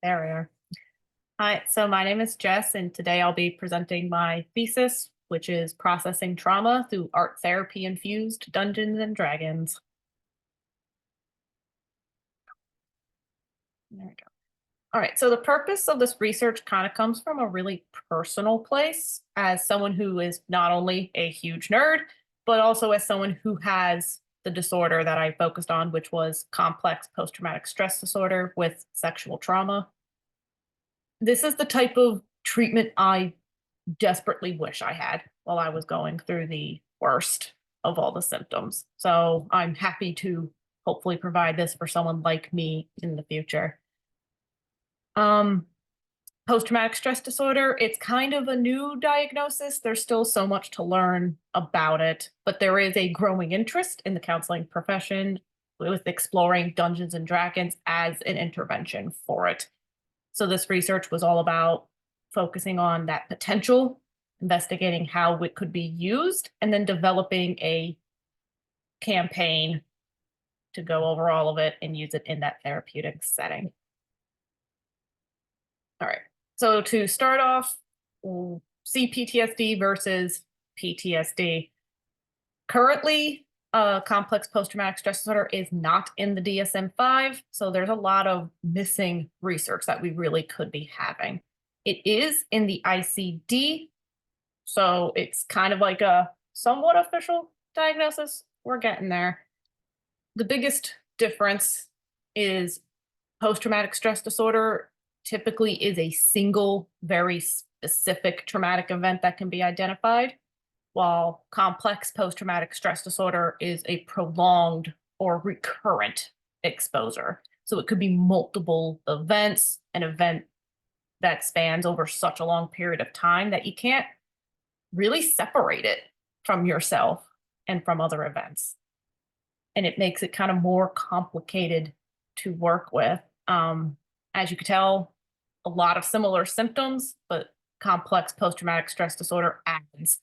There we are. Hi, so my name is Jess, and today I'll be presenting my thesis, which is processing trauma through art therapy infused Dungeons and Dragons. There we go. All right, so the purpose of this research kind of comes from a really personal place as someone who is not only a huge nerd, but also as someone who has the disorder that I focused on, which was complex post-traumatic stress disorder with sexual trauma. This is the type of treatment I desperately wish I had while I was going through the worst of all the symptoms. So I'm happy to hopefully provide this for someone like me in the future. Um, Post-traumatic stress disorder, it's kind of a new diagnosis. There's still so much to learn about it, but there is a growing interest in the counseling profession with exploring Dungeons and Dragons as an intervention for it. So this research was all about focusing on that potential, investigating how it could be used, and then developing a campaign to go over all of it and use it in that therapeutic setting. All right. So to start off, we'll see PTSD versus PTSD. Currently, complex post-traumatic stress disorder is not in the DSM-5, so there's a lot of missing research that we really could be having. It is in the ICD, so it's kind of like a somewhat official diagnosis. We're getting there. The biggest difference is post-traumatic stress disorder typically is a single, very specific traumatic event that can be identified, while complex post-traumatic stress disorder is a prolonged or recurrent exposure. So it could be multiple events, an event that spans over such a long period of time that you can't really separate it from yourself and from other events. And it makes it kind of more complicated to work with. As you can tell, a lot of similar symptoms, but complex post-traumatic stress disorder adds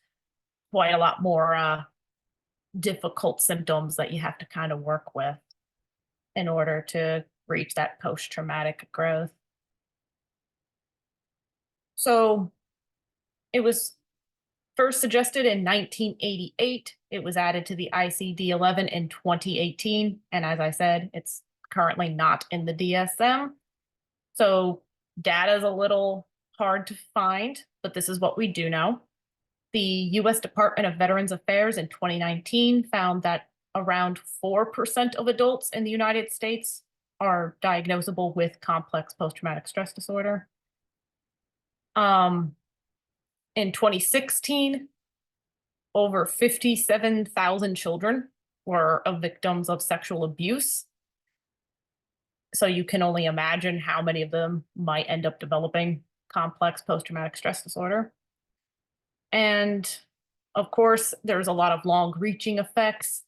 quite a lot more difficult symptoms that you have to kind of work with in order to reach that post-traumatic growth. So it was first suggested in 1988. It was added to the ICD-11 in 2018. And as I said, it's currently not in the DSM. So data is a little hard to find, but this is what we do know. The US Department of Veterans Affairs in 2019 found that around 4% of adults in the United States are diagnosable with complex post-traumatic stress disorder. In 2016, over 57,000 children were victims of sexual abuse. So you can only imagine how many of them might end up developing complex post-traumatic stress disorder. And of course, there's a lot of long-reaching effects.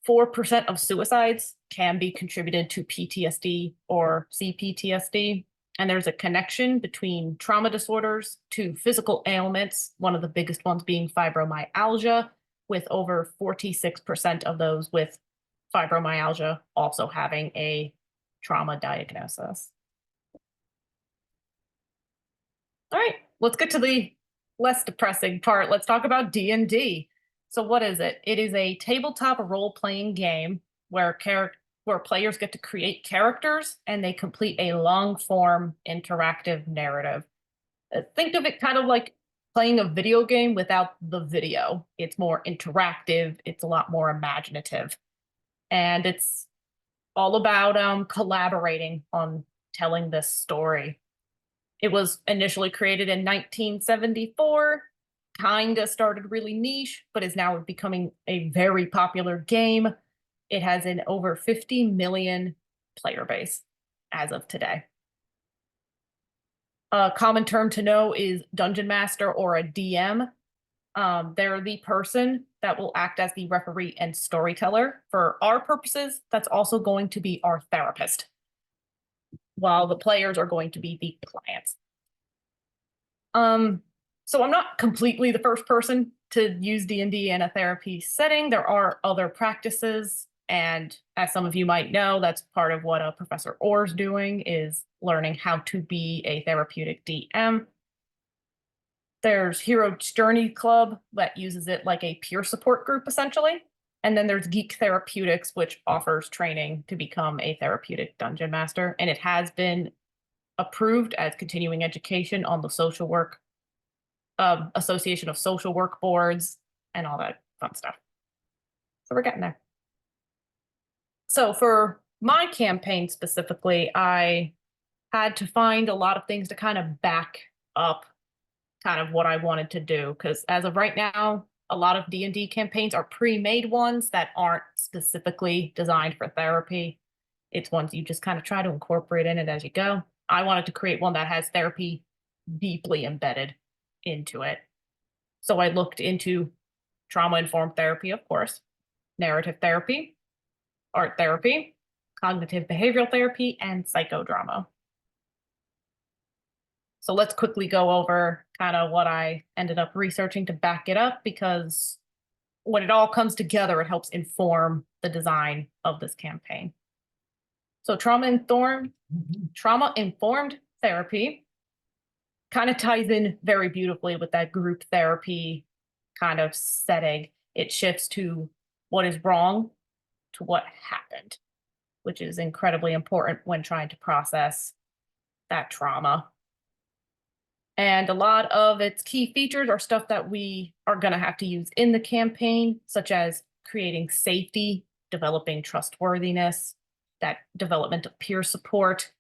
4% of suicides can be contributed to PTSD or CPTSD. And there's a connection between trauma disorders to physical ailments, one of the biggest ones being fibromyalgia, with over 46% of those with fibromyalgia also having a trauma diagnosis. All right, let's get to the less depressing part. Let's talk about D&D. So what is it? It is a tabletop role-playing game where players get to create characters and they complete a long-form interactive narrative. Think of it kind of like playing a video game without the video. It's more interactive. It's a lot more imaginative. And it's all about collaborating on telling this story. It was initially created in 1974, kind of started really niche, but is now becoming a very popular game. It has an over 50 million player base as of today. A common term to know is Dungeon Master or a DM. They're the person that will act as the referee and storyteller. For our purposes, that's also going to be our therapist, while the players are going to be the clients. So I'm not completely the first person to use D&D in a therapy setting. There are other practices And as some of you might know, that's part of what Professor Orr's doing, is learning how to be a therapeutic DM. There's Hero's Journey Club that uses it like a peer support group, essentially. And then there's Geek Therapeutics, which offers training to become a therapeutic dungeon master. And it has been approved as continuing education on the social work Association of Social Work Boards and all that fun stuff. So we're getting there. So for my campaign specifically, I had to find a lot of things to kind of back up kind of what I wanted to do, because as of right now, a lot of D&D campaigns are pre-made ones that aren't specifically designed for therapy. It's ones you just kind of try to incorporate in it as you go. I wanted to create one that has therapy deeply embedded into it. So I looked into trauma-informed therapy, of course, narrative therapy, art therapy, cognitive behavioral therapy, and psychodrama. So let's quickly go over kind of what I ended up researching to back it up, because when it all comes together, it helps inform the design of this campaign. So trauma-informed therapy kind of ties in very beautifully with that group therapy kind of setting. It shifts to what is wrong to what happened, which is incredibly important when trying to process that trauma. And a lot of its key features are stuff that we are going to have to use in the campaign, such as creating safety, developing trustworthiness, that development of peer support,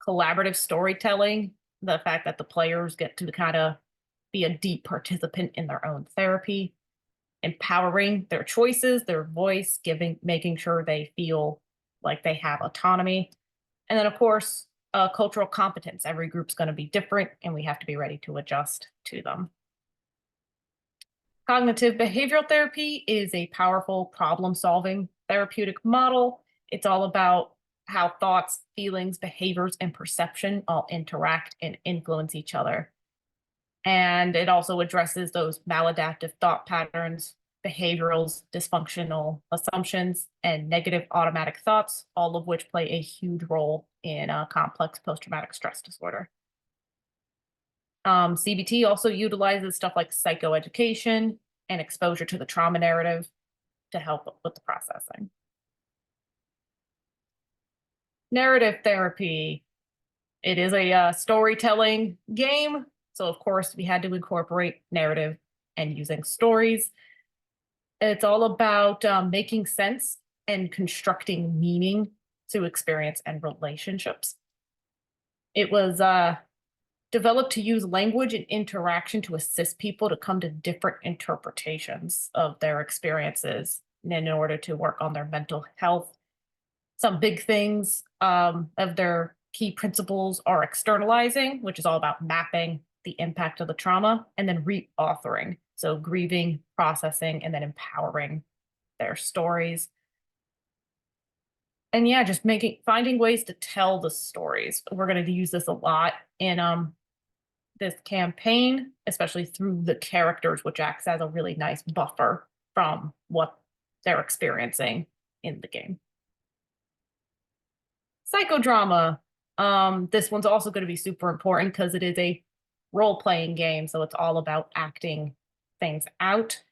collaborative storytelling, the fact that the players get to kind of be a deep participant in their own therapy, empowering their choices, their voice, making sure they feel like they have autonomy. And then, of course, cultural competence. Every group's going to be different, and we have to be ready to adjust to them. Cognitive behavioral therapy is a powerful problem-solving therapeutic model. It's all about how thoughts, feelings, behaviors, and perception all interact and influence each other. And it also addresses those maladaptive thought patterns, behaviorals, dysfunctional assumptions, and negative automatic thoughts, all of which play a huge role in complex post-traumatic stress disorder. CBT also utilizes stuff like psychoeducation and exposure to the trauma narrative to help with the processing. Narrative therapy. It is a storytelling game. So, of course, we had to incorporate narrative and using stories. It's all about making sense and constructing meaning to experience and relationships. It was developed to use language and interaction to assist people to come to different interpretations of their experiences in order to work on their mental health. Some big things of their key principles are externalizing, which is all about mapping the impact of the trauma, and then reauthoring. So grieving, processing, and then empowering their stories. And yeah, just finding ways to tell the stories. We're going to use this a lot in this campaign, especially through the characters, which acts as a really nice buffer from what they're experiencing in the game. Psychodrama. This one's also going to be super important because it is a role-playing game, so it's all about acting things out.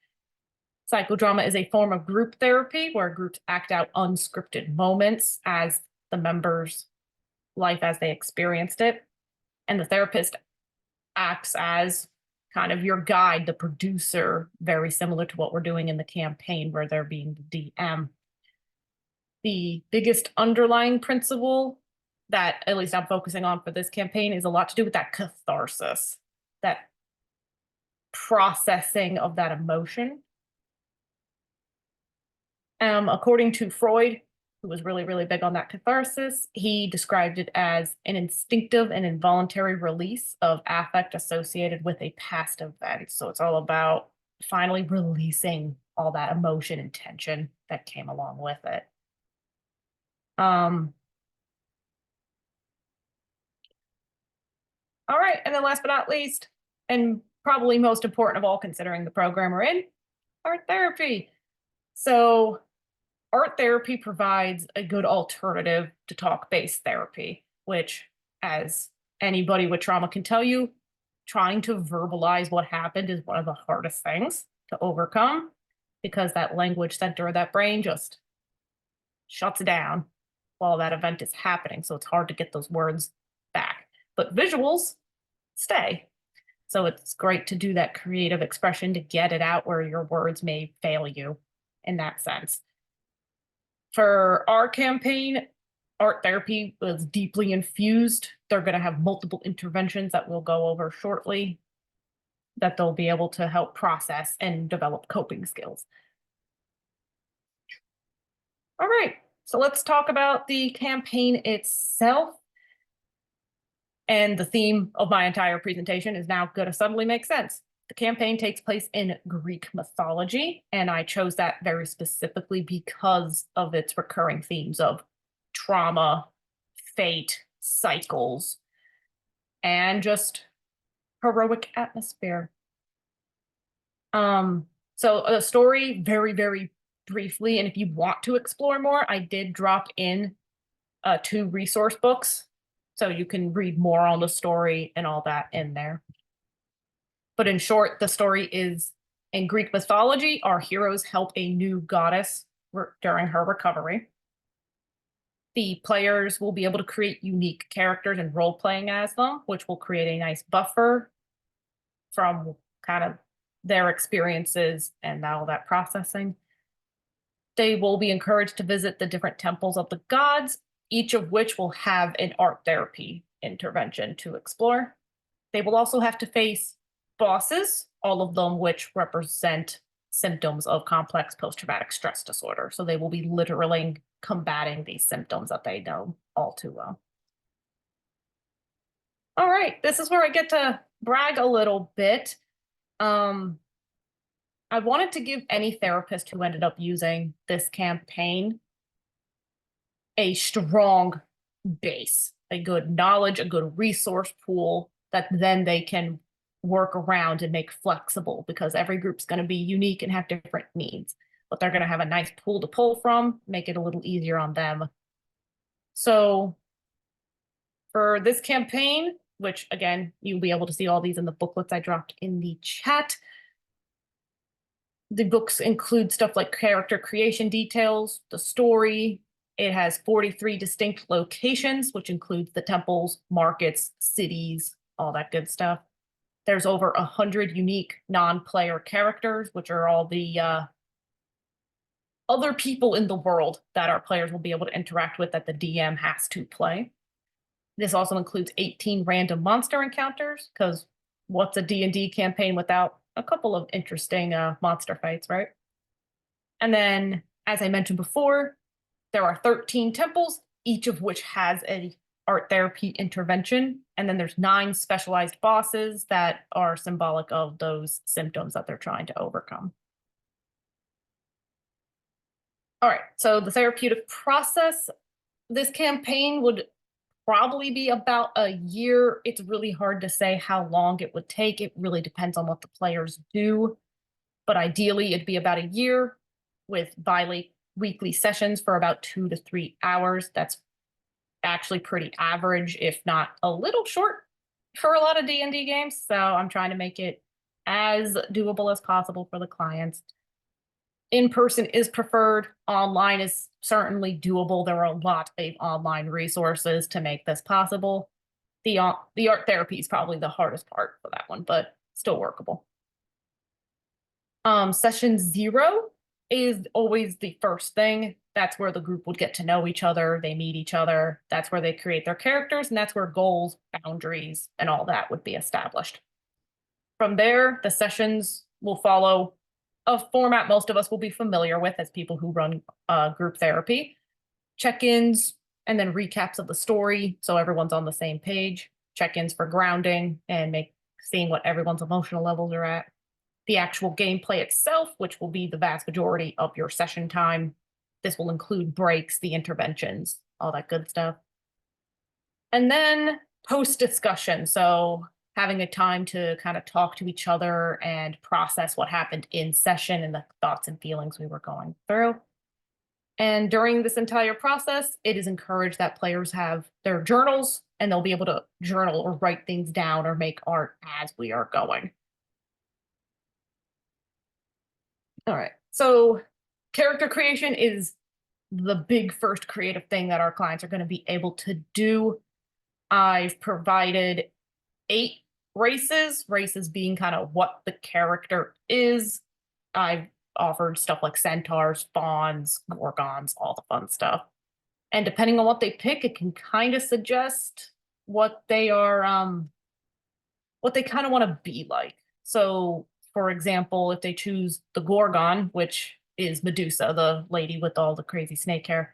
Psychodrama is a form of group therapy where groups act out unscripted moments as the members' life as they experienced it. And the therapist acts as kind of your guide, the producer, very similar to what we're doing in the campaign where they're being the DM. The biggest underlying principle that at least I'm focusing on for this campaign is a lot to do with that catharsis, that processing of that emotion. According to Freud, who was really, really big on that catharsis, he described it as an instinctive and involuntary release of affect associated with a past event. So it's all about finally releasing all that emotion and tension that came along with it. All right, and then last but not least, and probably most important of all considering the program we're in, art therapy. So Art therapy provides a good alternative to talk-based therapy, which, as anybody with trauma can tell you, trying to verbalize what happened is one of the hardest things to overcome because that language center of that brain just shuts down while that event is happening. So it's hard to get those words back. But visuals stay. So it's great to do that creative expression to get it out where your words may fail you in that sense. For our campaign, art therapy was deeply infused. They're going to have multiple interventions that we'll go over shortly that they'll be able to help process and develop coping skills. All right, so let's talk about the campaign itself. And the theme of my entire presentation is now going to suddenly make sense. The campaign takes place in Greek mythology, and I chose that very specifically because of its recurring themes of trauma, fate, cycles, and just heroic atmosphere. So a story very, very briefly, and if you want to explore more, I did drop in 2 resource books, so you can read more on the story and all that in there. But in short, the story is in Greek mythology, our heroes help a new goddess during her recovery. The players will be able to create unique characters and role playing as them, which will create a nice buffer from kind of their experiences and all that processing. They will be encouraged to visit the different temples of the gods, each of which will have an art therapy intervention to explore. They will also have to face bosses, all of them which represent symptoms of complex post-traumatic stress disorder. So they will be literally combating these symptoms that they know all too well. All right, this is where I get to brag a little bit. I wanted to give any therapist who ended up using this campaign a strong base, a good knowledge, a good resource pool that then they can work around and make flexible, because every group's going to be unique and have different needs, but they're going to have a nice pool to pull from, make it a little easier on them. So for this campaign, which again, you'll be able to see all these in the booklets I dropped in the chat. The books include stuff like character creation details, the story. It has 43 distinct locations, which includes the temples, markets, cities, all that good stuff. There's over 100 unique non-player characters, which are all the other people in the world that our players will be able to interact with that the DM has to play. This also includes 18 random monster encounters, because what's a D&D campaign without a couple of interesting monster fights, right? And then, as I mentioned before, there are 13 temples, each of which has an art therapy intervention. And then there's 9 specialized bosses that are symbolic of those symptoms that they're trying to overcome. All right, so the therapeutic process, this campaign would probably be about a year. It's really hard to say how long it would take. It really depends on what the players do. But ideally, it'd be about a year with bi-weekly sessions for about 2 to 3 hours. That's actually pretty average, if not a little short for a lot of D&D games. So I'm trying to make it as doable as possible for the clients. In-person is preferred. Online is certainly doable. There are a lot of online resources to make this possible. The art therapy is probably the hardest part for that one, but still workable. Session 0 is always the first thing. That's where the group would get to know each other. They meet each other. That's where they create their characters, and that's where goals, boundaries, and all that would be established. From there, the sessions will follow a format most of us will be familiar with as people who run group therapy. Check-ins and then recaps of the story, so everyone's on the same page. Check-ins for grounding and seeing what everyone's emotional levels are at. The actual gameplay itself, which will be the vast majority of your session time. This will include breaks, the interventions, all that good stuff. And then post-discussion, so having a time to kind of talk to each other and process what happened in session and the thoughts and feelings we were going through. And during this entire process, it is encouraged that players have their journals and they'll be able to journal or write things down or make art as we are going. All right. So character creation is the big first creative thing that our clients are going to be able to do. I've provided 8 races being kind of what the character is. I've offered stuff like centaurs, fawns, gorgons, all the fun stuff. And depending on what they pick, it can kind of suggest what they are, what they kind of want to be like. So, for example, if they choose the Gorgon, which is Medusa, the lady with all the crazy snake hair,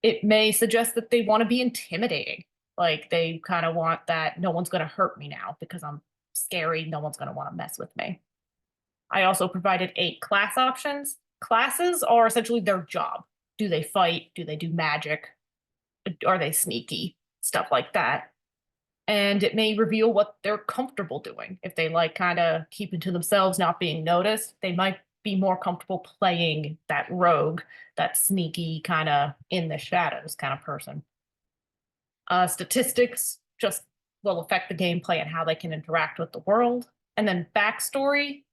it may suggest that they want to be intimidating. Like they kind of want that no one's going to hurt me now because I'm scary. No one's going to want to mess with me. I also provided 8 class options. Classes are essentially their job. Do they fight? Do they do magic? Are they sneaky? Stuff like that. And it may reveal what they're comfortable doing. If they like kind of keeping to themselves, not being noticed, they might be more comfortable playing that rogue, that sneaky kind of in the shadows kind of person. Statistics just will affect the gameplay and how they can interact with the world. And then backstory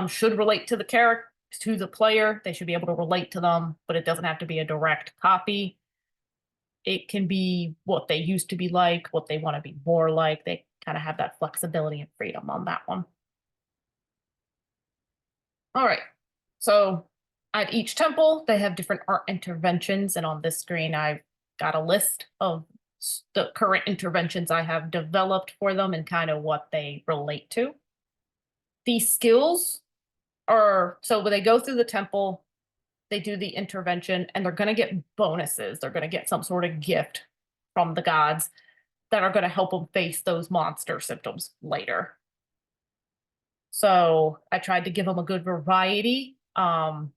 should relate to the character, to the player. They should be able to relate to them, but it doesn't have to be a direct copy. It can be what they used to be like, what they want to be more like. They kind of have that flexibility and freedom on that one. All right. So at each temple, they have different art interventions. And on this screen, I've got a list of the current interventions I have developed for them and kind of what they relate to. These skills are, so when they go through the temple, they do the intervention and they're going to get bonuses. They're going to get some sort of gift from the gods that are going to help them face those monster symptoms later. So I tried to give them a good variety, and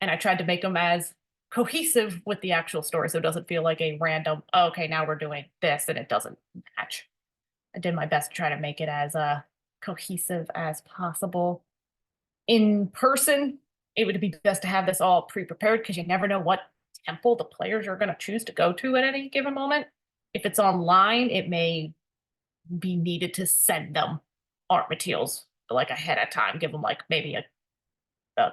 I tried to make them as cohesive with the actual story so it doesn't feel like a random, oh, okay, now we're doing this and it doesn't match. I did my best to try to make it as cohesive as possible. In person, it would be best to have this all pre-prepared because you never know what temple the players are going to choose to go to at any given moment. If it's online, it may be needed to send them art materials like ahead of time, give them like maybe a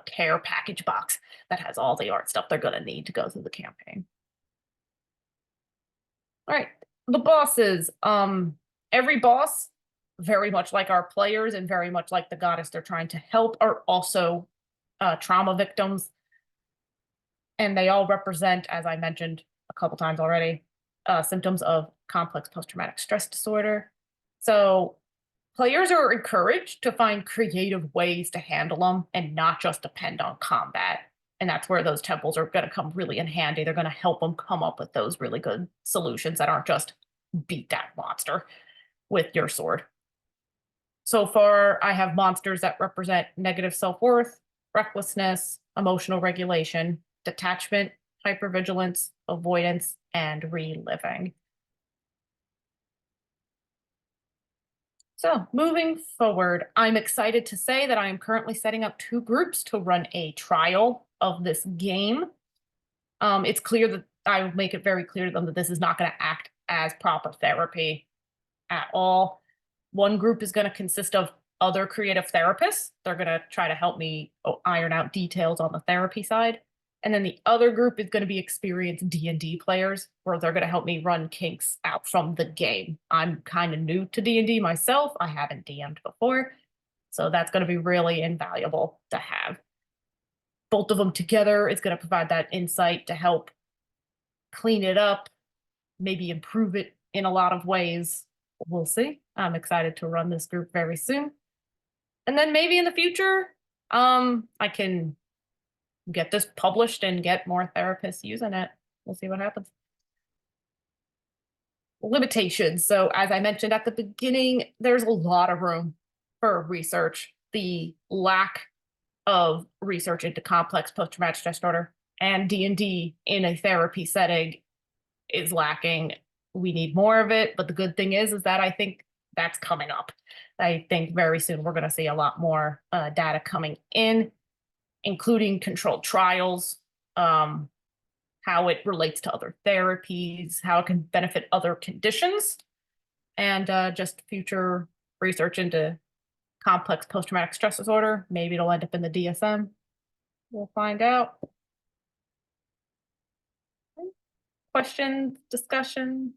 care package box that has all the art stuff they're going to need to go through the campaign. All right, the bosses. Every boss, very much like our players and very much like the goddess they're trying to help, are also trauma victims. And they all represent, as I mentioned a couple times already, symptoms of complex post-traumatic stress disorder. So players are encouraged to find creative ways to handle them and not just depend on combat. And that's where those temples are going to come really in handy. They're going to help them come up with those really good solutions that aren't just beat that monster with your sword. So far, I have monsters that represent negative self-worth, recklessness, emotional regulation, detachment, hypervigilance, avoidance, and reliving. So moving forward, I'm excited to say that I am currently setting up 2 groups to run a trial of this game. It's clear that I will make it very clear to them that this is not going to act as proper therapy at all. One group is going to consist of other creative therapists. They're going to try to help me iron out details on the therapy side. And then the other group is going to be experienced D&D players, where they're going to help me run kinks out from the game. I'm kind of new to D&D myself. I haven't DM'd before. So that's going to be really invaluable to have. Both of them together is going to provide that insight to help clean it up, maybe improve it in a lot of ways. We'll see. I'm excited to run this group very soon. And then maybe in the future, I can get this published and get more therapists using it. We'll see what happens. Limitations. So as I mentioned at the beginning, there's a lot of room for research. The lack of research into complex post-traumatic stress disorder and D&D in a therapy setting is lacking. We need more of it, but the good thing is that I think that's coming up. I think very soon we're going to see a lot more data coming in, including controlled trials. how it relates to other therapies, how it can benefit other conditions, and just future research into complex post-traumatic stress disorder. Maybe it'll end up in the DSM. We'll find out. Questions, discussion?